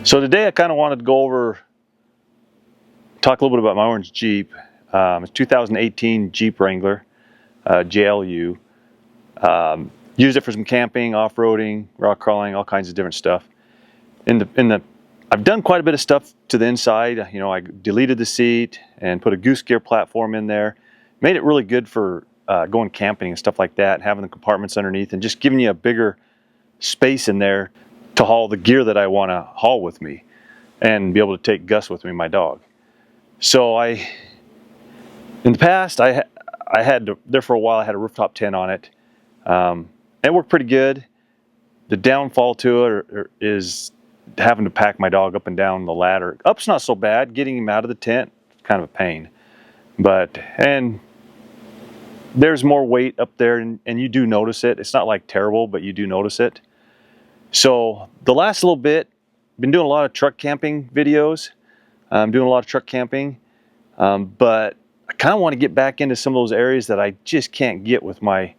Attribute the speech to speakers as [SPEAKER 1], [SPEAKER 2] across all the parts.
[SPEAKER 1] So today I kind of wanted to talk a little bit about my orange Jeep. It's 2018 Jeep Wrangler, JLU. Used it for some camping, off-roading, rock crawling, all kinds of different stuff. I've done quite a bit of stuff to the inside. You know, I deleted the seat and put a goose gear platform in there. Made it really good for going camping and stuff like that, having the compartments underneath and just giving you a bigger space in there to haul the gear that I want to haul with me and be able to take Gus with me, my dog. So in the past, I had there for a while, I had a rooftop tent on it. It worked pretty good. The downfall to it is having to pack my dog up and down the ladder. Up's not so bad. Getting him out of the tent, kind of a pain. And there's more weight up there, and you do notice it. It's not like terrible, but you do notice it. So the last little bit, been doing a lot of truck camping videos. I'm doing a lot of truck camping, but I kind of want to get back into some of those areas that I just can't get with my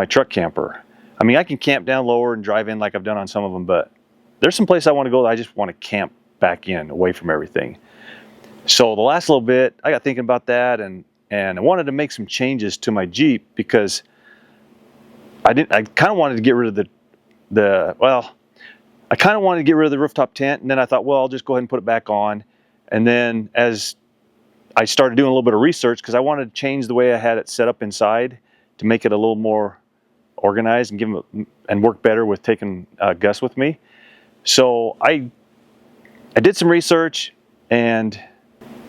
[SPEAKER 1] truck camper. I mean, I can camp down lower and drive in like I've done on some of them, but there's some place I want to go that I just want to camp back in, away from everything. So the last little bit, I got thinking about that, and I wanted to make some changes to my Jeep because I kind of wanted to get rid of I kind of wanted to get rid of the rooftop tent, and then I thought, well, I'll just go ahead and put it back on. And then as I started doing a little bit of research, because I wanted to change the way I had it set up inside to make it a little more organized and work better with taking Gus with me. So I did some research, and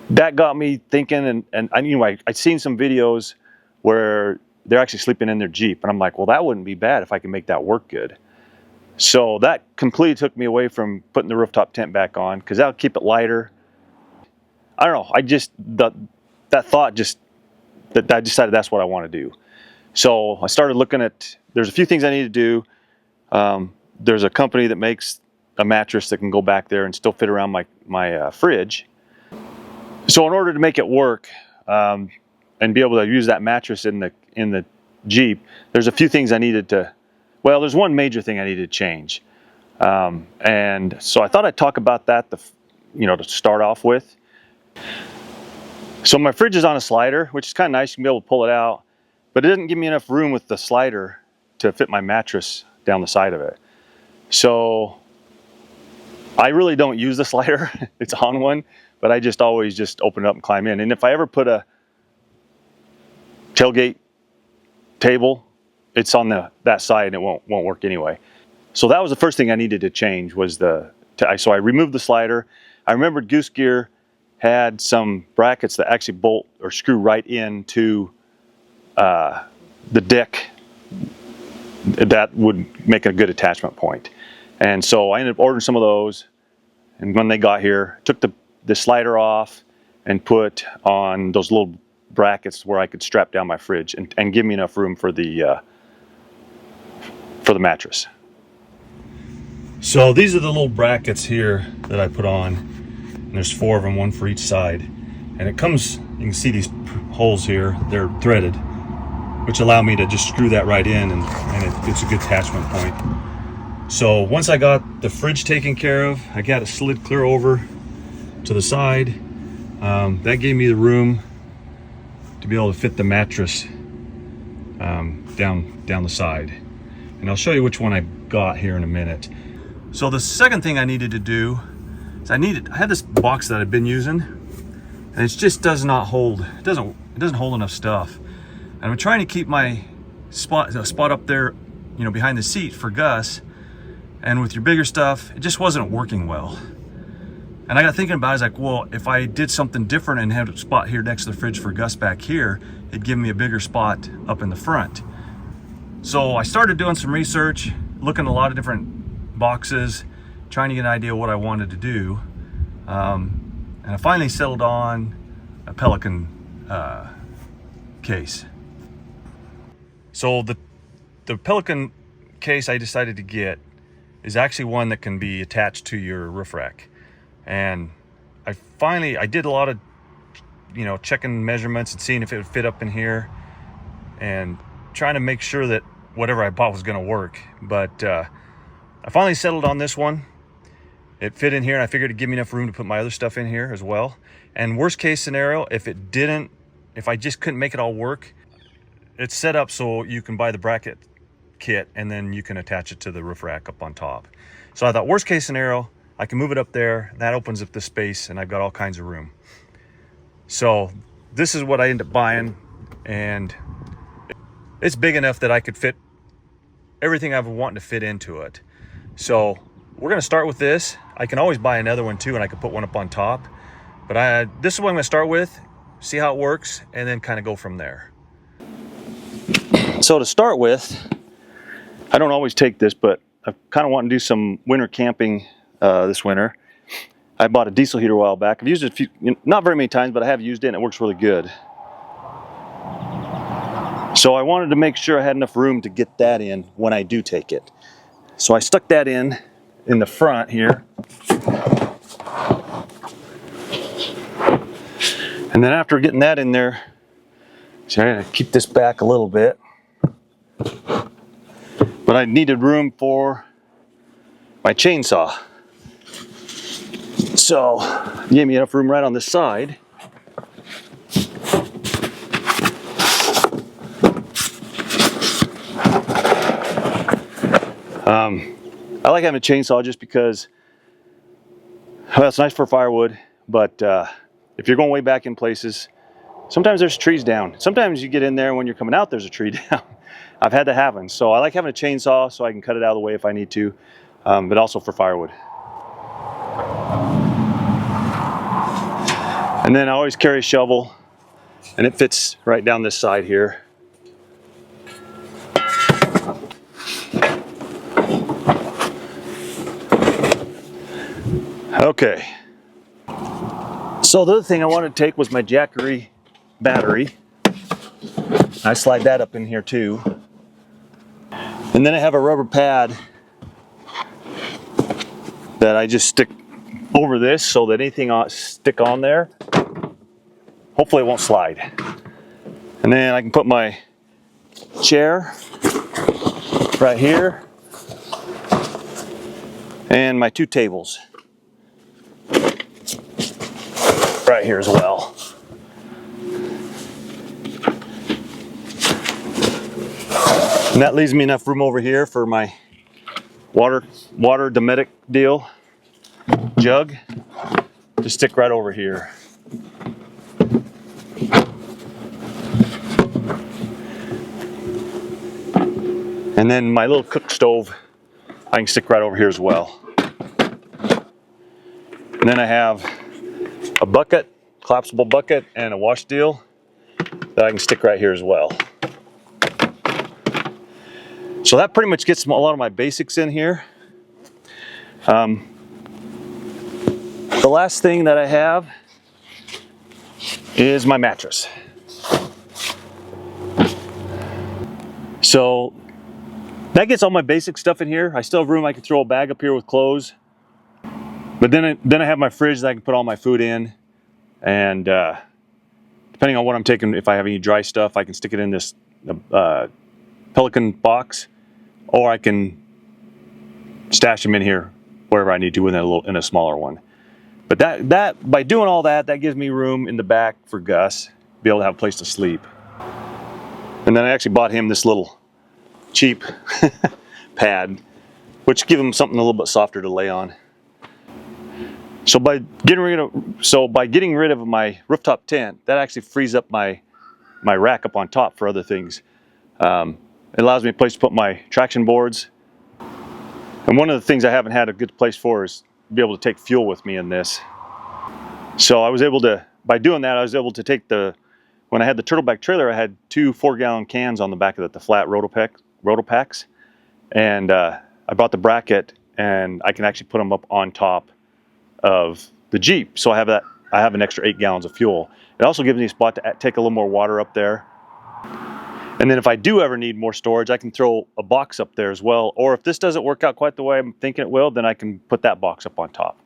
[SPEAKER 1] that got me thinking. And I'd seen some videos where they're actually sleeping in their Jeep, and I'm like, well, that wouldn't be bad if I could make that work good. So that completely took me away from putting the rooftop tent back on, because that'll keep it lighter. I don't know. I decided that's what I want to do. So I started looking at, there's a few things I need to do. There's a company that makes a mattress that can go back there and still fit around my fridge. So in order to make it work and be able to use that mattress in the Jeep, there's a few things I needed to. Well, there's one major thing I needed to change, and so I thought I'd talk about that. To start off with. So my fridge is on a slider, which is kind of nice. You can be able to pull it out, but it doesn't give me enough room with the slider to fit my mattress down the side of it. So I really don't use the slider. It's on one, but I always just open it up and climb in. And if I ever put a tailgate table, it's on that side and it won't work anyway. So that was the first thing I needed to change so I removed the slider. I remembered Goose Gear had some brackets that actually bolt or screw right into the deck that would make a good attachment point. And so I ended up ordering some of those, and when they got here, took the slider off and put on those little brackets where I could strap down my fridge and give me enough room for the mattress. So these are the little brackets here that I put on, and there's 4 of them, one for each side, and it comes, you can see these holes here, they're threaded, which allow me to just screw that right in, and it's a good attachment point. So once I got the fridge taken care of, I got it slid clear over to the side. That gave me the room to be able to fit the mattress down the side. And I'll show you which one I got here in a minute. So the second thing I needed to do is I had this box that I've been using, and it just does not hold. It doesn't hold enough stuff. And I'm trying to keep my spot up there, behind the seat for Gus. And with your bigger stuff, it just wasn't working well. And I got thinking about it, I was like, well, if I did something different and had a spot here next to the fridge for Gus back here, it'd give me a bigger spot up in the front. So I started doing some research, looking at a lot of different boxes, trying to get an idea of what I wanted to do. And I finally settled on a Pelican case. So the Pelican case I decided to get is actually one that can be attached to your roof rack. And I did a lot of, checking measurements and seeing if it would fit up in here and trying to make sure that whatever I bought was going to work. But I finally settled on this one, It fit in here, and I figured it'd give me enough room to put my other stuff in here as well. And worst case scenario, if I just couldn't make it all work, it's set up so you can buy the bracket kit and then you can attach it to the roof rack up on top. So I thought, worst case scenario, I can move it up there. That opens up the space and I've got all kinds of room. So this is what I ended up buying, and it's big enough that I could fit everything I've wanted to fit into it. So we're gonna start with this. I can always buy another one too, and I could put one up on top. But this is what I'm gonna start with, see how it works, and then kind of go from there. So to start with, I don't always take this, but I kind of want to do some winter camping this winter. I bought a diesel heater a while back. I've used it not very many times, but I have used it and it works really good. So I wanted to make sure I had enough room to get that in when I do take it. So I stuck that in the front here. And then after getting that in there, so I'm going to keep this back a little bit. But I needed room for my chainsaw. So it gave me enough room right on this side. I like having a chainsaw just because, well, it's nice for firewood, but if you're going way back in places, sometimes there's trees down. Sometimes you get in there when you're coming out, there's a tree down. I've had that happen. So I like having a chainsaw so I can cut it out of the way if I need to, but also for firewood. And then I always carry a shovel, and it fits right down this side here. Okay. So the other thing I wanted to take was my Jackery battery. I slide that up in here too. And then I have a rubber pad that I just stick over this so that anything stick on there, hopefully it won't slide. And then I can put my chair right here and my two tables right here as well. And that leaves me enough room over here for my water Dometic deal jug to stick right over here. And then my little cook stove, I can stick right over here as well. And then I have a bucket, collapsible bucket, and a wash deal that I can stick right here as well. So that pretty much gets a lot of my basics in here. The last thing that I have is my mattress. So that gets all my basic stuff in here. I still have room. I can throw a bag up here with clothes. But then I have my fridge that I can put all my food in. And depending on what I'm taking, if I have any dry stuff, I can stick it in this Pelican box, or I can stash them in here wherever I need to in a smaller one. But that by doing all that gives me room in the back for Gus, be able to have a place to sleep. And then I actually bought him this little cheap pad, which give him something a little bit softer to lay on. So by getting rid of my rooftop tent, that actually frees up my rack up on top for other things. It allows me a place to put my traction boards. And one of the things I haven't had a good place for is be able to take fuel with me in this. So I was able to, by doing that, I was able to take when I had the turtleback trailer, I had 2 4-gallon cans on the back of it, the flat Rotopacks. And I bought the bracket, and I can actually put them up on top of the Jeep. So I have an extra 8 gallons of fuel. It also gives me a spot to take a little more water up there. And then if I do ever need more storage, I can throw a box up there as well. Or if this doesn't work out quite the way I'm thinking it will, then I can put that box up on top.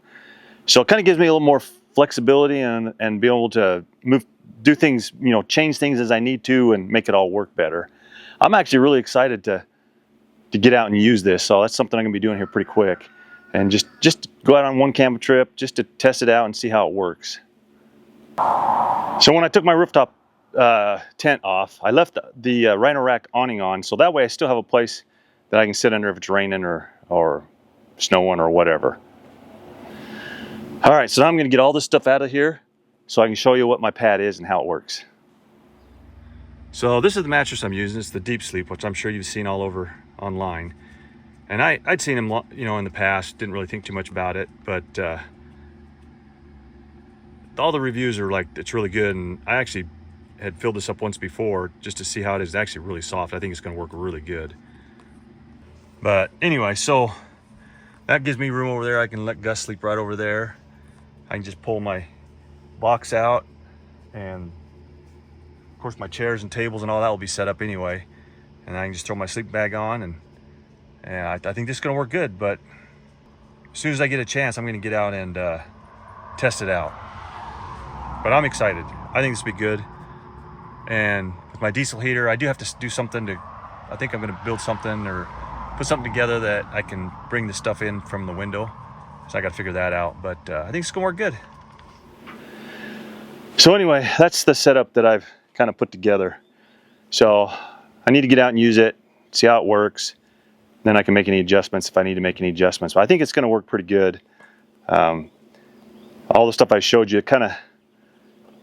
[SPEAKER 1] So it kind of gives me a little more flexibility and be able to do things, change things as I need to and make it all work better. I'm actually really excited to get out and use this. So that's something I'm gonna be doing here pretty quick. and just go out on one camping trip just to test it out and see how it works. So when I took my rooftop tent off, I left the rhino rack awning on, so that way I still have a place that I can sit under if it's raining or snowing or whatever. All right, so now I'm going to get all this stuff out of here so I can show you what my pad is and how it works. So this is the mattress I'm using. It's the Deep Sleep, which I'm sure you've seen all over online. And I'd seen them, you know, in the past. Didn't really think too much about it, but all the reviews are like it's really good. And I actually had filled this up once before just to see how it is. It's actually really soft. I think it's going to work really good. But anyway, so that gives me room over there. I can let Gus sleep right over there. I can just pull my box out, and of course my chairs and tables and all that will be set up anyway. And I can just throw my sleep bag on, and I think this is going to work good. But as soon as I get a chance, I'm going to get out and test it out. But I'm excited. I think this will be good. And with my diesel heater, I do have to do something to, I think I'm going to build something or put something together that I can bring the stuff in from the window. So I got to figure that out. But I think it's going to work good. So anyway, that's the setup that I've kind of put together. So I need to get out and use it, see how it works. Then I can make any adjustments if I need to make any adjustments. But I think it's going to work pretty good. All the stuff I showed you,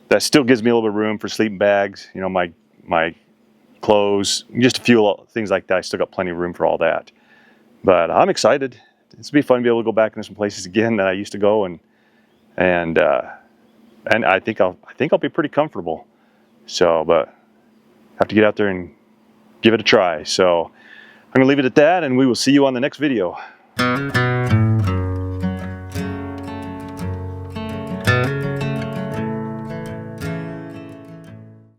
[SPEAKER 1] that still gives me a little bit of room for sleeping bags, you know, my clothes, just a few things like that. I still got plenty of room for all that. But I'm excited. It's be fun to be able to go back into some places again that I used to go, and I think I'll be pretty comfortable. So, but have to get out there and give it a try. So I'm gonna leave it at that, and we will see you on the next video.